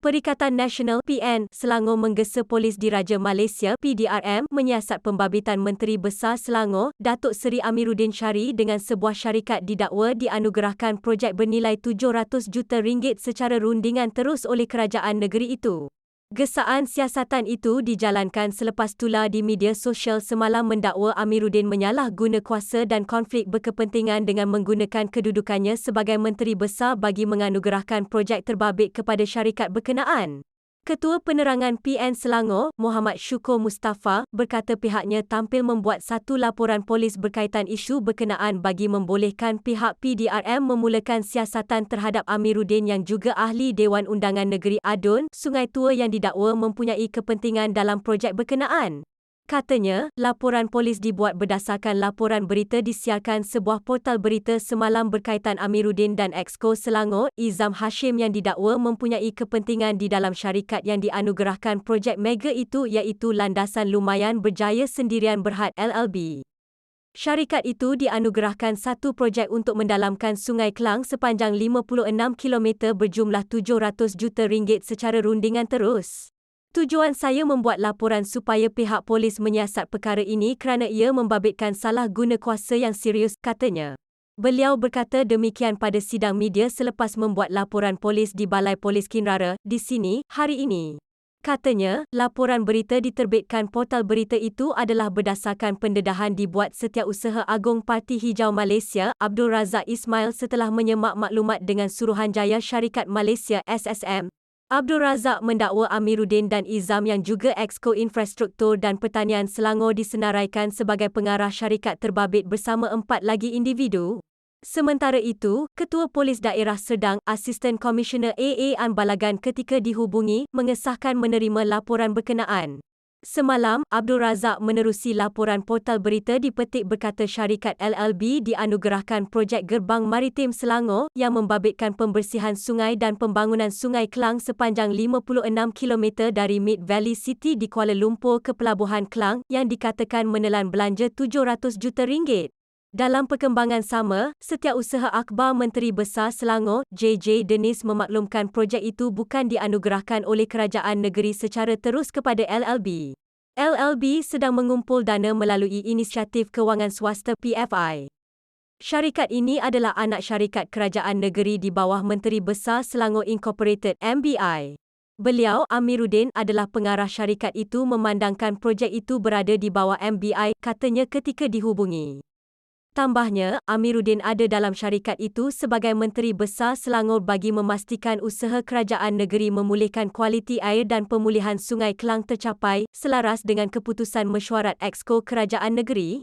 Perikatan Nasional (PN) Selangor menggesa polis diraja Malaysia (PDRM) menyiasat pembabitan Menteri Besar Selangor, Datuk Seri Amiruddin Syari dengan sebuah syarikat didakwa dianugerahkan projek bernilai RM700 juta secara rundingan terus oleh kerajaan negeri itu. Gesaan siasatan itu dijalankan selepas tular di media sosial semalam mendakwa Amiruddin menyalahguna kuasa dan konflik berkepentingan dengan menggunakan kedudukannya sebagai Menteri Besar bagi menganugerahkan projek terbabit kepada syarikat berkenaan. Ketua Penerangan PN Selangor, Muhammad Syukur Mustafa, berkata pihaknya tampil membuat satu laporan polis berkaitan isu berkenaan bagi membolehkan pihak PDRM memulakan siasatan terhadap Amiruddin yang juga ahli Dewan Undangan Negeri Adun, Sungai Tua yang didakwa mempunyai kepentingan dalam projek berkenaan. Katanya, laporan polis dibuat berdasarkan laporan berita disiarkan sebuah portal berita semalam berkaitan Amiruddin dan Exco Selangor, Izam Hashim yang didakwa mempunyai kepentingan di dalam syarikat yang dianugerahkan projek mega itu iaitu Landasan Lumayan Berjaya Sendirian Berhad LLB. Syarikat itu dianugerahkan satu projek untuk mendalamkan Sungai Klang sepanjang 56 km berjumlah RM700 juta secara rundingan terus. Tujuan saya membuat laporan supaya pihak polis menyiasat perkara ini kerana ia membabitkan salah guna kuasa yang serius, katanya. Beliau berkata demikian pada sidang media selepas membuat laporan polis di Balai Polis Kinrara, di sini, hari ini. Katanya, laporan berita diterbitkan portal berita itu adalah berdasarkan pendedahan dibuat Setiausaha Agung Parti Hijau Malaysia, Abdul Razak Ismail setelah menyemak maklumat dengan Suruhanjaya Syarikat Malaysia SSM. Abdul Razak mendakwa Amiruddin dan Izam yang juga Exco Infrastruktur dan Pertanian Selangor disenaraikan sebagai pengarah syarikat terbabit bersama 4 lagi individu. Sementara itu, Ketua Polis Daerah Serdang, Asisten Komisioner AA An Balagan ketika dihubungi, mengesahkan menerima laporan berkenaan. Semalam, Abdul Razak menerusi laporan portal berita dipetik berkata syarikat LLB dianugerahkan projek Gerbang Maritim Selangor yang membabitkan pembersihan sungai dan pembangunan Sungai Klang sepanjang 56 km dari Mid Valley City di Kuala Lumpur ke Pelabuhan Klang yang dikatakan menelan belanja RM700 juta. Dalam perkembangan sama, Setiausaha Akhbar Menteri Besar Selangor, JJ Denis memaklumkan projek itu bukan dianugerahkan oleh kerajaan negeri secara terus kepada LLB. LLB sedang mengumpul dana melalui inisiatif kewangan swasta PFI. Syarikat ini adalah anak syarikat kerajaan negeri di bawah Menteri Besar Selangor Incorporated (MBI). Beliau, Amiruddin, adalah pengarah syarikat itu memandangkan projek itu berada di bawah MBI, katanya ketika dihubungi. Tambahnya, Amiruddin ada dalam syarikat itu sebagai Menteri Besar Selangor bagi memastikan usaha kerajaan negeri memulihkan kualiti air dan pemulihan Sungai Klang tercapai, selaras dengan keputusan mesyuarat Exco Kerajaan Negeri.